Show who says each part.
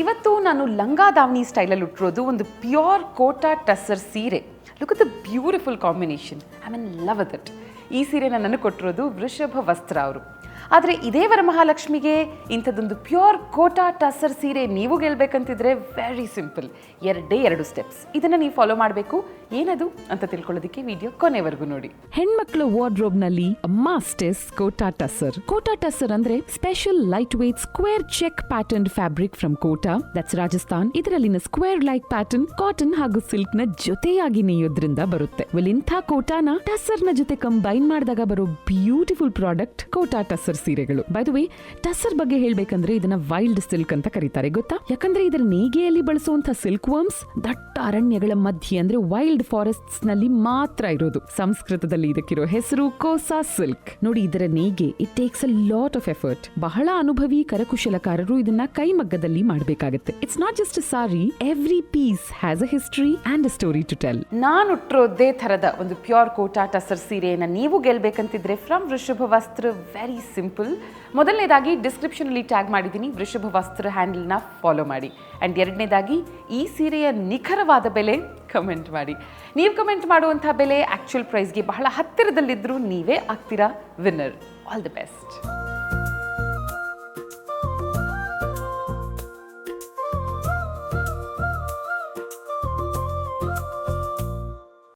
Speaker 1: ಇವತ್ತು ನಾನು ಲಂಗ ದಾವಣಿ ಸ್ಟೈಲಲ್ಲಿ ಉಟ್ಟಿರೋದು ಒಂದು ಪ್ಯೂರ್ ಕೋಟಾ ಟಸರ್ ಸೀರೆ. Look at the beautiful combination. I mean love it. ಈ ಸೀರೆನ ನನಗೆ ಕೊಟ್ಟಿರೋದು ವೃಷಭ ವಸ್ತ್ರ ಅವರು. ಆದರೆ ಇದೇ ವರಮಹಾಲಕ್ಷ್ಮಿಗೆ ಇಂಥದ್ದೊಂದು ಪ್ಯೂರ್ ಕೋಟಾ ಟಸರ್ ಸೀರೆ ನೀವು ಗೆಲ್ಬೇಕಂತಿದ್ರೆ ವೆರಿ ಸಿಂಪಲ್. 2 ಸ್ಟೆಪ್ಸ್. ಇದನ್ನು ನೀವು ಫಾಲೋ ಮಾಡಬೇಕು. ಏನದು ಅಂತ ತಿಳ್ಕೊಳ್ಳೋದಕ್ಕೆ ವಿಡಿಯೋ ಕೊನೆವರೆಗೂ ನೋಡಿ.
Speaker 2: ಹೆಣ್ಮಕ್ಳ ವಾರ್ಡ್ರೋಬ್ ನಲ್ಲಿ ಮಸ್ಟ್ ಇಸ್ ಕೋಟಾ ಟಸರ್. ಕೋಟಾ ಟಸರ್ ಅಂದ್ರೆ special light weight square check pattern fabric from Kota, that's Rajasthan. ಇದರಲ್ಲಿನ ಸ್ಕ್ವೇರ್ ಲೈಕ್ ಪ್ಯಾಟರ್ನ್ ಕಾಟನ್ ಹಾಗೂ ಸಿಲ್ಕ್ ನ ಜೊತೆಯಾಗಿ ನೇಯೋದ್ರಿಂದ ಬರುತ್ತೆ. ಇಂಥ ಕೋಟಾನ ಟಸರ್ ನ ಜೊತೆ ಕಂಬೈನ್ ಮಾಡಿದಾಗ ಬರೋ ಬ್ಯೂಟಿಫುಲ್ ಪ್ರಾಡಕ್ಟ್ ಕೋಟಾ ಟಸರ್ ಸೀರೆಗಳು. ಬೈ ದ ವೇ, ಟಸರ್ ಬಗ್ಗೆ ಹೇಳ್ಬೇಕಂದ್ರೆ ಇದನ್ನ ವೈಲ್ಡ್ ಸಿಲ್ಕ್ ಅಂತ ಕರೀತಾರೆ, ಗೊತ್ತಾ? ಯಾಕಂದ್ರೆ ಇದರ ನೇಯ್ಗೆಯಲ್ಲಿ ಬಳಸುವಂತಹ ಸಿಲ್ಕ್ ವರ್ಮ್ಸ್ ದಟ್ಟ ಅರಣ್ಯಗಳ ಮಧ್ಯೆ ಅಂದ್ರೆ ವೈಲ್ಡ್ ಫಾರೆಸ್ಟ್ಸ್ ನಲ್ಲಿ ಮಾತ್ರ ಇರೋದು. ಸಂಸ್ಕೃತದಲ್ಲಿ ಇದಕ್ಕಿರೋ ಹೆಸರು ಕೋಸಾ ಸಿಲ್ಕ್. ನೋಡಿ, ಇದರ ನೇಯ್ಗೆ it takes a lot of effort. ಬಹಳ ಅನುಭವಿ ಕರಕುಶಲಕಾರರು ಇದನ್ನ ಕೈಮಗ್ಗದಲ್ಲಿ ಮಾಡಬೇಕಾಗುತ್ತೆ. It's not just a sari, every piece has a history and a story to tell.
Speaker 1: ನಾನು ಉಟ್ಟಿರೋದೇ ಥರದ ಒಂದು ಪ್ಯೂರ್ ಕೋಟಾ ಟಸರ್ ಸೀರೆಯನ್ನು ನೀವು ಗೆಲ್ಬೇಕಂತಿದ್ರೆ ಫ್ರಮ್ ವೃಷಭ ವಸ್ತ್ರ ವೆರಿ ಸಿಂಪಲ್. ಮೊದಲನೇದಾಗಿ ಡಿಸ್ಕ್ರಿಪ್ಷನಲ್ಲಿ ಟ್ಯಾಗ್ ಮಾಡಿದ್ದೀನಿ, ವೃಷಭ ವಸ್ತ್ರ ಹ್ಯಾಂಡಲ್ನ ಫಾಲೋ ಮಾಡಿ. ಆ್ಯಂಡ್ ಎರಡನೇದಾಗಿ ಈ ಸೀರೆಯ ನಿಖರವಾದ ಬೆಲೆ ಕಮೆಂಟ್ ಮಾಡಿ. ನೀವು ಕಮೆಂಟ್ ಮಾಡುವಂಥ ಬೆಲೆ ಆ್ಯಕ್ಚುಯಲ್ ಪ್ರೈಸ್ಗೆ ಬಹಳ ಹತ್ತಿರದಲ್ಲಿದ್ದರೂ ನೀವೇ ಆಗ್ತೀರಾ ವಿನ್ನರ್. All the best.